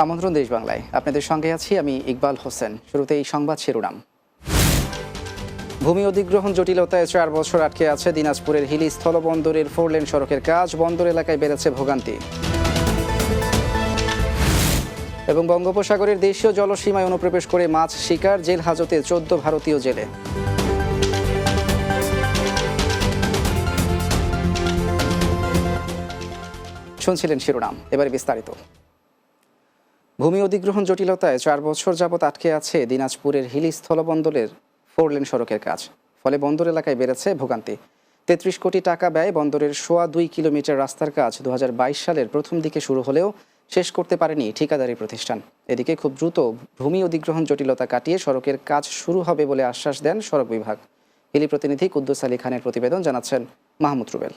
আমন্ত্রণ দেশ বাংলায়, আপনাদের সঙ্গে আছি আমি ইকবাল হোসেন। শুরুতেই সংবাদ শিরোনাম। ভূমি অধিগ্রহণ জটিলতায় 4 বছর আটকে আছে দিনাজপুরের হিলি স্থলবন্দরের 4 লেন সড়কের কাজ, বন্দর এলাকায় বেড়েছে ভোগান্তি। এবং বঙ্গোপসাগরের দেশীয় জলসীমায় অনুপ্রবেশ করে মাছ শিকার, জেল হাজতে 14 ভারতীয় জেলে। শুনছিলেন শিরোনাম, এবারে বিস্তারিত। ভূমি অধিগ্রহণ জটিলতায় 4 বছর যাবৎ আটকে আছে দিনাজপুরের হিলি স্থলবন্দরের 4 লেন সড়কের কাজ, ফলে বন্দর এলাকায় বেড়েছে ভোগান্তি। 33 কোটি টাকা ব্যয় বন্দরের 2.25 কিলোমিটার রাস্তার কাজ 2022 সালের প্রথম দিকে শুরু হলেও শেষ করতে পারেনি ঠিকাদারি প্রতিষ্ঠান। এদিকে খুব দ্রুত ভূমি অধিগ্রহণ জটিলতা কাটিয়ে সড়কের কাজ শুরু হবে বলে আশ্বাস দেন সড়ক বিভাগ। হিলি প্রতিনিধি কুদ্দুস আলী খানের প্রতিবেদন, জানাচ্ছেন মাহমুদ রুবেল।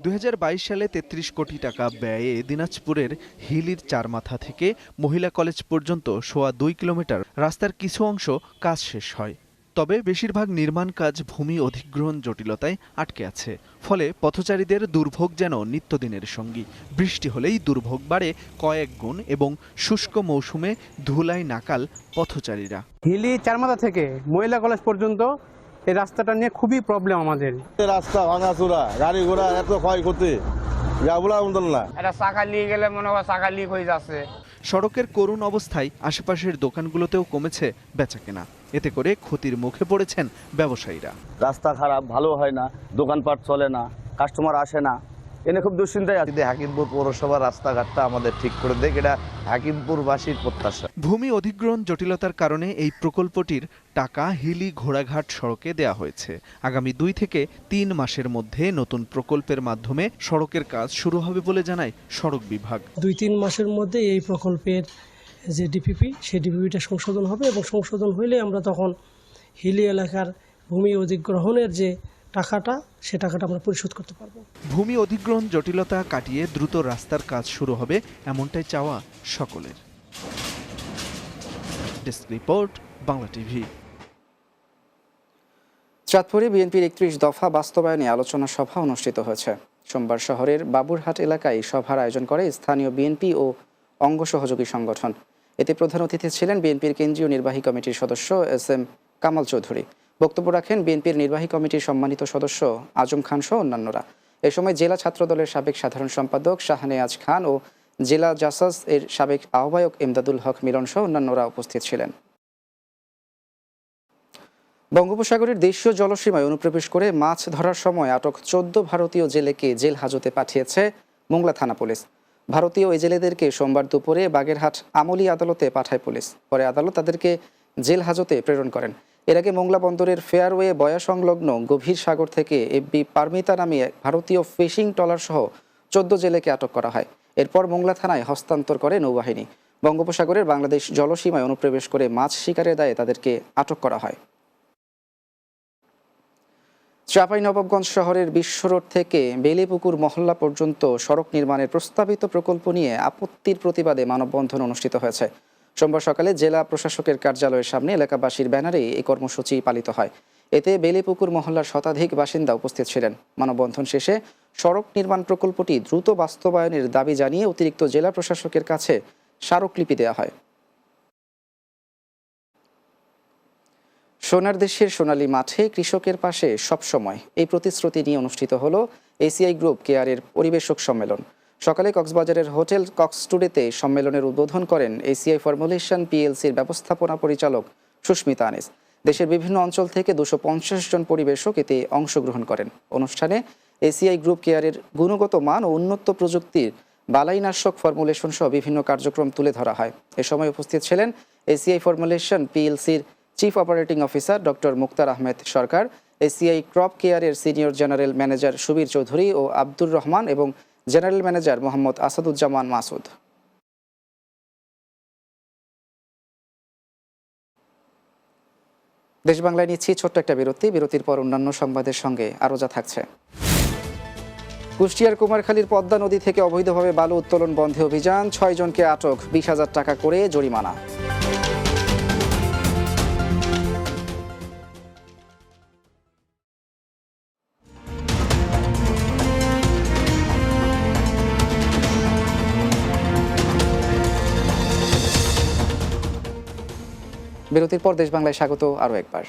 2022 সালে 33 কোটি টাকা ব্যয়ে দিনাজপুরের হিলির চারমাথা থেকে মহিলা কলেজ পর্যন্ত 2.25 কিলোমিটার রাস্তার কিছু অংশ কাজ শেষ হয়। তবে বেশিরভাগ নির্মাণ কাজ ভূমি অধিগ্রহণ জটিলতায় আটকে আছে। ফলে পথচারীদের দুর্ভোগ যেন নিত্যদিনের সঙ্গী। বৃষ্টি হলেই দুর্ভোগ বাড়ে কয়েক গুণ এবং শুষ্ক মৌসুমে ধুলায় নাকাল পথচারীরা। হিলি চারমাথা থেকে মহিলা কলেজ পর্যন্ত এই রাস্তাটা নিয়ে খুবই প্রবলেম আমাদের। রাস্তা ভাঙাচোরা, গাড়ি ঘোড়া এত ক্ষয়ক্ষতি, যা বলার মতন না। এটা চাকা নিয়ে গেলে মনে হয় চাকা লিক হয়ে যাচ্ছে। সড়কের করুণ অবস্থায় আশেপাশের দোকানগুলোতেও কমেছে বেচাকেনা। এতে করে ক্ষতির মুখে পড়েছেন ব্যবসায়ীরা। রাস্তা খারাপ, ভালো হয় না, দোকানপাট চলে না, কাস্টমার আসে না, এনে খুব দুশ্চিন্তায় আছে। হাকিমপুর পৌরসভার রাস্তাঘাটটা আমাদের ঠিক করে দেখ, এটা হাকিমপুরবাসীর প্রত্যাশা। ভূমি অধিগ্রহণ জটিলতার কারণে এই প্রকল্পটির টাকা হিলি ঘোড়াঘাট সড়কে দেয়া হয়েছে। আগামী 2 থেকে 3 মাসের মধ্যে নতুন প্রকল্পের মাধ্যমে সড়কের কাজ শুরু হবে বলে জানায় সড়ক বিভাগ। 2-3 মাসের মধ্যে এই প্রকল্পের যে ডিপিপি, সেই ডিপিপিটা সংশোধন হবে এবং সংশোধন হইলে আমরা তখন হিলি এলাকার ভূমি অধিগ্রহণের যে টাকাটা, সে টাকাটা আমরা পরিশোধ করতে পারবো। ভূমি অধিগ্রহণ জটিলতা কাটিয়ে দ্রুত রাস্তার কাজ শুরু হবে, এমনটাই চাওয়া সকলের। Desk report, Bangla TV. চাঁদপুরে বিএনপির 31 দফা বাস্তবায়নে আলোচনা সভা অনুষ্ঠিত হয়েছে। সোমবার শহরের বাবুরহাট এলাকায় সভার আয়োজন করে স্থানীয় বিএনপি ও অঙ্গ সহযোগী সংগঠন। এতে প্রধান অতিথি ছিলেন বিএনপির কেন্দ্রীয় নির্বাহী কমিটির সদস্য এস.এম. কামাল চৌধুরী। বক্তব্য রাখেন বিএনপির নির্বাহী কমিটির সম্মানিত সদস্য আজম খান সহ অন্যান্যরা। এ সময় জেলা ছাত্রদলের সাবেক সাধারণ সম্পাদক শাহনেয়াজ খান ও জেলা জাসাস এর সাবেক আহ্বায়ক এমদাদুল হক মিলন সহ অন্যান্যরা উপস্থিত ছিলেন। বঙ্গোপসাগরের দেশীয় জলসীমায় অনুপ্রবেশ করে মাছ ধরার সময় আটক 14 ভারতীয় জেলেকে জেল হাজতে পাঠিয়েছে মোংলা থানা পুলিশ। ভারতীয় এই জেলেদেরকে সোমবার দুপুরে বাগেরহাট আমলি আদালতে পাঠায় পুলিশ। পরে আদালত তাদেরকে জেল হাজতে প্রেরণ করেন। এর আগে মোংলা বন্দরের ফেয়ারওয়ে বয়া সংলগ্ন গভীর সাগর থেকে এফবি পারমিতা নামে ভারতীয় ফিশিং ট্রলার সহ 14 জেলেকে আটক করা হয়। এরপর মোংলা থানায় হস্তান্তর করে নৌবাহিনী। বঙ্গোপসাগরের বাংলাদেশ জলসীমায় অনুপ্রবেশ করে মাছ শিকারের দায়ে তাদেরকে আটক করা হয়। চাঁপাইনবাবগঞ্জ শহরের বিশ্ব রোড থেকে বেলেপুকুর মহল্লা পর্যন্ত সড়ক নির্মাণের প্রস্তাবিত প্রকল্প নিয়ে আপত্তির প্রতিবাদে মানববন্ধন অনুষ্ঠিত হয়েছে। সোমবার সকালে জেলা প্রশাসকের কার্যালয়ের সামনে এলাকাবাসীর ব্যানারে এই কর্মসূচি পালিত হয়। এতে বেলেপুকুর মহল্লার শতাধিক বাসিন্দা উপস্থিত ছিলেন। মানববন্ধন শেষে সড়ক নির্মাণ প্রকল্পটি দ্রুত বাস্তবায়নের দাবি জানিয়ে অতিরিক্ত জেলা প্রশাসকের কাছে স্মারকলিপি দেওয়া হয়। সোনার দেশের সোনালী মাঠে কৃষকের পাশে সবসময়, এই প্রতিশ্রুতি নিয়ে অনুষ্ঠিত হলো এসিআই গ্রুপ কেয়ারের পরিবেশক সম্মেলন। সকালে কক্সবাজারের হোটেল কক্সটুডেতে সম্মেলনের উদ্বোধন করেন এসিআই ফরমুলেশন পিএলসির ব্যবস্থাপনা পরিচালক সুস্মিতা আনিস। দেশের বিভিন্ন অঞ্চল থেকে 250 জন পরিবেশক এতে অংশগ্রহণ করেন। অনুষ্ঠানে এসিআই গ্রুপ কেয়ারের গুণগত মান ও উন্নত প্রযুক্তির বালাইনাশক ফরমুলেশন সহ বিভিন্ন কার্যক্রম তুলে ধরা হয়। এ সময় উপস্থিত ছিলেন এসিআই ফরমুলেশন পিএলসির chief operating officer doctor Muktar Ahmed Sarkar, ACI crop কেয়ারের senior general manager Subir Chowdhury ও আব্দুর রহমান এবং জেনারেল ম্যানেজার মোহাম্মদ আসাদুজ্জামান মাসুদ। দেশ বাংলায় নিচ্ছি ছোট্ট একটা বিরতির পর অন্যান্য সংবাদের সঙ্গে আরও যা থাকছে। কুষ্টিয়ার কুমারখালীর পদ্মা নদী থেকে অবৈধভাবে বালু উত্তোলন বন্ধে অভিযান, 6 জনকে আটক, 20,000 টাকা করে জরিমানা। বিরতির পর দেশ বাংলায় স্বাগত আরও একবার।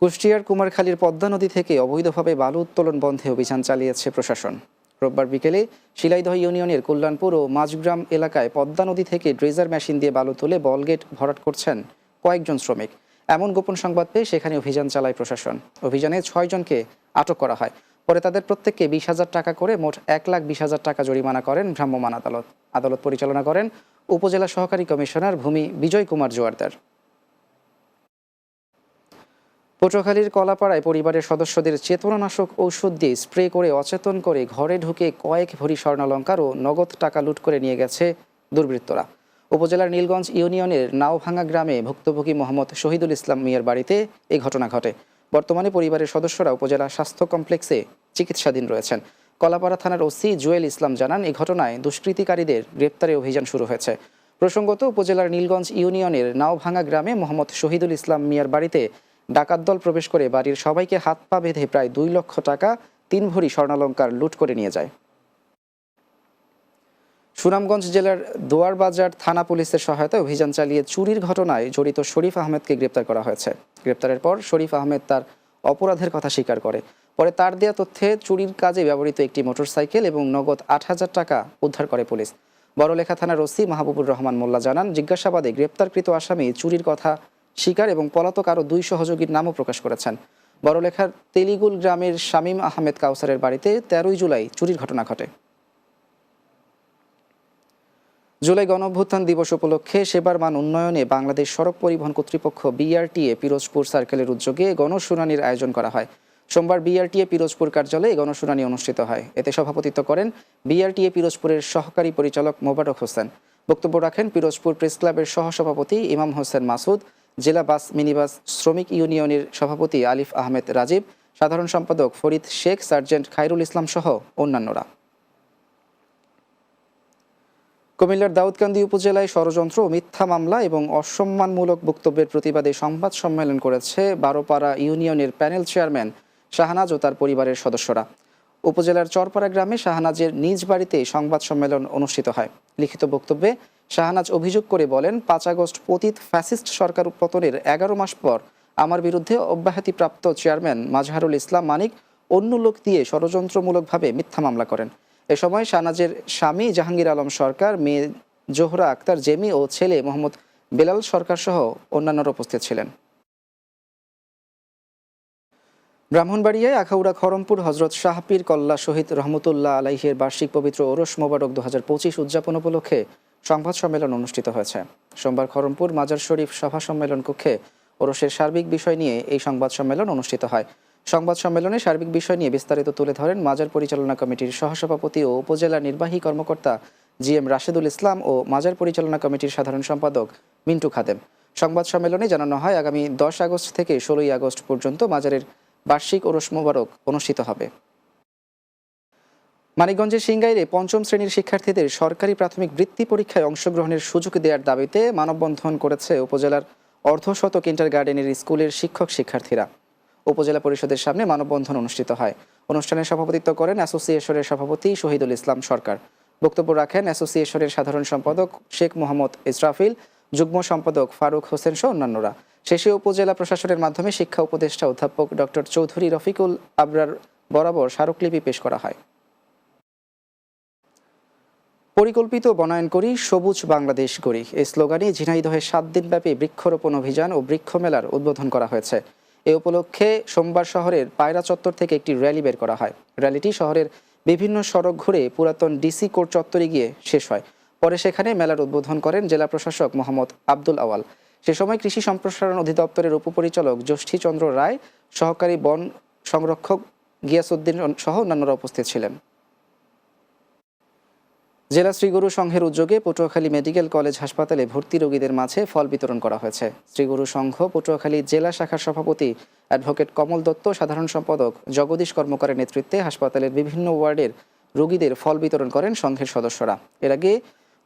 কুষ্টিয়ার কুমারখালীর পদ্মা নদী থেকে অবৈধভাবে বালু উত্তোলন বন্ধে অভিযান চালিয়েছে প্রশাসন। রোববার বিকেলে শিলাইদহ ইউনিয়নের কল্যাণপুর ও মাঝগ্রাম এলাকায় পদ্মা নদী থেকে ড্রেজার মেশিন দিয়ে বালু তুলে বলগেট ভরাট করছেন কয়েকজন শ্রমিক। এমন গোপন সংবাদ পেয়ে সেখানে অভিযান চালায় প্রশাসন। অভিযানে 6 জনকে আটক করা হয়। পরে তাদের প্রত্যেককে 20,000 টাকা করে মোট 1,20,000 টাকা জরিমানা করেন ভ্রাম্যমাণ আদালত। আদালত পরিচালনা করেন উপজেলা সহকারী কমিশনার ভূমি বিজয় কুমার জোয়ারদার। পটুয়াখালীর কলাপাড়ায় পরিবারের সদস্যদের চেতনানাশক ঔষধ দিয়ে স্প্রে করে অচেতন করে ঘরে ঢুকে কয়েক ভরি স্বর্ণালংকার ও নগদ টাকা লুট করে নিয়ে গেছে দুর্বৃত্তরা। উপজেলার নীলগঞ্জ ইউনিয়নের নাওভাঙ্গা গ্রামে ভুক্তভোগী মোহাম্মদ শহীদুল ইসলাম মিয়ার বাড়িতে এই ঘটনা ঘটে। বর্তমানে পরিবারের সদস্যরা উপজেলা স্বাস্থ্য কমপ্লেক্সে চিকিৎসাধীন রয়েছেন। কলাপাড়া থানার ওসি জুয়েল ইসলাম জানান, এই ঘটনায় দুষ্কৃতিকারীদের গ্রেপ্তারে অভিযান শুরু হয়েছে। প্রসঙ্গত, উপজেলার নীলগঞ্জ ইউনিয়নের নাওভাঙ্গা গ্রামে মোহাম্মদ শহীদুল ইসলাম মিয়ার বাড়িতে ডাকাত দল প্রবেশ করে বাড়ির সবাইকে হাত পা বেঁধে প্রায় 2 লক্ষ টাকা 3 ভরি স্বর্ণালংকার লুট করে নিয়ে যায়। সুনামগঞ্জ জেলার দোয়ারবাজার থানা পুলিশের সহায়তায় অভিযান চালিয়ে চুরির ঘটনায় জড়িত শরীফ আহমেদকে গ্রেপ্তার করা হয়েছে। গ্রেপ্তারের পর শরীফ আহমেদ তার অপরাধের কথা স্বীকার করে। পরে তার দেয়া তথ্যে চুরির কাজে ব্যবহৃত একটি মোটরসাইকেল এবং নগদ 8,000 টাকা উদ্ধার করে পুলিশ। বড়লেখা থানার ওসি মাহবুবুর রহমান মোল্লা জানান, জিজ্ঞাসাবাদে গ্রেপ্তারকৃত আসামি চুরির কথা স্বীকার এবং পলাতক আরও 2 সহযোগীর নামও প্রকাশ করেছেন। বড়লেখার তেলিগুল গ্রামের শামীম আহমেদ কাউসারের বাড়িতে 13 জুলাই চুরির ঘটনা ঘটে। জুলাই গণঅভ্যুত্থান দিবস উপলক্ষে সেবার মান উন্নয়নে বাংলাদেশ সড়ক পরিবহন কর্তৃপক্ষ বিআরটিএ পিরোজপুর সার্কেলের উদ্যোগে গণশুনানির আয়োজন করা হয়। সোমবার বিআরটিএ পিরোজপুর কার্যালয়ে গণশুনানি অনুষ্ঠিত হয়। এতে সভাপতিত্ব করেন বিআরটিএ পিরোজপুরের সহকারী পরিচালক মোবারক হোসেন। বক্তব্য রাখেন পিরোজপুর প্রেস ক্লাবের সহসভাপতি ইমাম হোসেন মাসুদ, জেলা বাস মিনিবাস শ্রমিক ইউনিয়নের সভাপতি আলিফ আহমেদ রাজীব, সাধারণ সম্পাদক ফরিদ শেখ, সার্জেন্ট খায়রুল ইসলাম সহ অন্যান্যরা। কুমিল্লার দাউদকান্দি উপজেলায় ষড়যন্ত্র ও মিথ্যা মামলা এবং অসম্মানমূলক বক্তব্যের প্রতিবাদে সংবাদ সম্মেলন করেছে বারোপাড়া ইউনিয়নের প্যানেল চেয়ারম্যান শাহনাজ ও তার পরিবারের সদস্যরা। উপজেলার চরপাড়া গ্রামে শাহনাজের নিজ বাড়িতে সংবাদ সম্মেলন অনুষ্ঠিত হয়। লিখিত বক্তব্যে শাহনাজ অভিযোগ করে বলেন, 5 আগস্ট পতিত ফ্যাসিস্ট সরকার পতনের 11 মাস পর আমার বিরুদ্ধে অব্যাহতিপ্রাপ্ত চেয়ারম্যান মাজহারুল ইসলাম মানিক অন্য লোক দিয়ে ষড়যন্ত্রমূলকভাবে মিথ্যা মামলা করেন। এ সময় শাহনাজের স্বামী জাহাঙ্গীর আলম সরকার, মেয়ে জোহরা আক্তার জেমি ও ছেলে মোহাম্মদ বেলাল সরকার সহ অন্যান্যরা উপস্থিত ছিলেন। ব্রাহ্মণবাড়িয়ায় আখাউড়া খরমপুর হজরত শাহপীর কল্লা শহীদ রহমতুল্লাহ আলাইহের বার্ষিক পবিত্র ওরস মোবারক 2025 উদযাপন উপলক্ষে সংবাদ সম্মেলন অনুষ্ঠিত হয়েছে। সোমবার খরমপুর মাজার শরীফ সভা সম্মেলন কক্ষে ওরসের সার্বিক বিষয় নিয়ে এই সংবাদ সম্মেলন অনুষ্ঠিত হয়। সংবাদ সম্মেলনে সার্বিক বিষয় নিয়ে বিস্তারিত তুলে ধরেন মাজার পরিচালনা কমিটির সহসভাপতি ও উপজেলা নির্বাহী কর্মকর্তা জিএম রাশেদুল ইসলাম ও মাজার পরিচালনা কমিটির সাধারণ সম্পাদক মিন্টু খাদেম। সংবাদ সম্মেলনে জানানো হয়, আগামী 10 আগস্ট থেকে 16 আগস্ট পর্যন্ত মাজারের বার্ষিক ওরস মোবারক অনুষ্ঠিত হবে। মানিকগঞ্জের সিংগাইরে 5ম শ্রেণীর শিক্ষার্থীদের সরকারি প্রাথমিক বৃত্তি পরীক্ষায় অংশগ্রহণের সুযোগ দেওয়ার দাবিতে মানববন্ধন করেছে উপজেলার অর্ধশতক ইন্টারগার্ডেনের স্কুলের শিক্ষক শিক্ষার্থীরা। উপজেলা পরিষদের সামনে মানববন্ধন অনুষ্ঠিত হয়। অনুষ্ঠানে সভাপতিত্ব করেন অ্যাসোসিয়েশনের সভাপতি শহীদুল ইসলাম সরকার। বক্তব্য রাখেন অ্যাসোসিয়েশনের সাধারণ সম্পাদক শেখ মোহাম্মদ ইসরাফিল, যুগ্ম সম্পাদক ফারুক হোসেন সহ অন্যান্যরা। শেষে উপজেলা প্রশাসনের মাধ্যমে শিক্ষা উপদেষ্টা অধ্যাপক ডক্টর চৌধুরী রফিকুল আবরার বরাবর স্মারকলিপি পেশ করা হয়। পরিকল্পিত বনায়ন করি, সবুজ বাংলাদেশ গড়ি, এই স্লোগানে ঝিনাইদহে 7 দিনব্যাপী বৃক্ষরোপণ অভিযান ও বৃক্ষ মেলার উদ্বোধন করা হয়েছে। এ উপলক্ষে সোমবার শহরের পায়রা চত্বর থেকে একটি র্যালি বের করা হয়। র্যালিটি শহরের বিভিন্ন সড়ক ঘুরে পুরাতন ডিসি কোর্ট চত্বরে গিয়ে শেষ হয়। পরে সেখানে মেলার উদ্বোধন করেন জেলা প্রশাসক মোহাম্মদ আব্দুল আওয়াল। সে সময় কৃষি সম্প্রসারণ অধিদপ্তরের উপপরিচালক জ্যোষ্ঠীচন্দ্র রায়, সহকারী বন সংরক্ষক গিয়াসউদ্দিন সহ অন্যান্যরা উপস্থিত ছিলেন। জেলা শ্রীগুরু সংঘের উদ্যোগে পটুয়াখালী মেডিকেল কলেজ হাসপাতালে ভর্তি রোগীদের মাঝে ফল বিতরণ করা হয়েছে। শ্রীগুরু সংঘ পটুয়াখালী জেলা শাখার সভাপতি অ্যাডভোকেট কমল দত্ত, সাধারণ সম্পাদক জগদীশ কর্মকারের নেতৃত্বে হাসপাতালের বিভিন্ন ওয়ার্ডের রোগীদের ফল বিতরণ করেন সংঘের সদস্যরা। এর আগে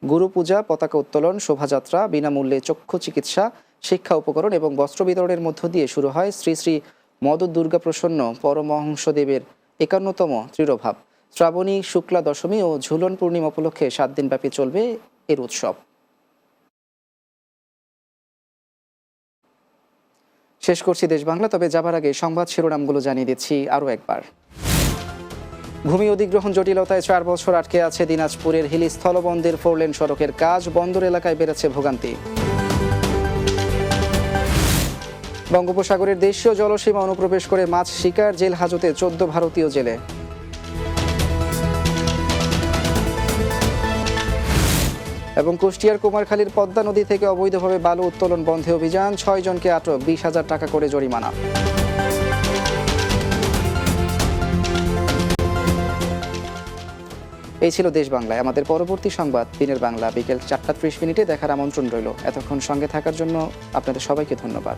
গুরু পূজা, পতাকা উত্তোলন, শোভাযাত্রা, বিনামূল্যে চক্ষু চিকিৎসা, শিক্ষা উপকরণ এবং বস্ত্র বিতরণের মধ্য দিয়ে শুরু হয় শ্রী শ্রী মদ দুর্গা প্রসন্ন পরমহংসদেবের 51তম ত্রিরভাব। শ্রাবণী শুক্লা দশমী ও ঝুলন পূর্ণিমা উপলক্ষে 7 দিনব্যাপী চলবে এর উৎসব। শেষ করছি দেশ বাংলা, তবে যাবার আগে সংবাদ শিরোনামগুলো জানিয়ে দিচ্ছি আরও একবার। ভূমি অধিগ্রহণ জটিলতায় 4 বছর আটকে আছে দিনাজপুরের হিলি স্থলবন্দর 4 লেন সড়কের কাজ, বন্দর এলাকায় বেড়েছে ভোগান্তি। বঙ্গোপসাগরের দেশীয় জলসীমা অনুপ্রবেশ করে মাছ শিকার, জেল হাজতে 14 ভারতীয় জেলে। এবং কুষ্টিয়ার কুমারখালীর পদ্মা নদী থেকে অবৈধভাবে বালু উত্তোলন বন্ধে অভিযান, 6 জনকে আটক, 20,000 টাকা করে জরিমানা। এই ছিল দেশ বাংলায়। আমাদের পরবর্তী সংবাদ দিনের বাংলা বিকেল 4টা 30 মিনিটে দেখার আমন্ত্রণ রইল। এতক্ষণ সঙ্গে থাকার জন্য আপনাদের সবাইকে ধন্যবাদ।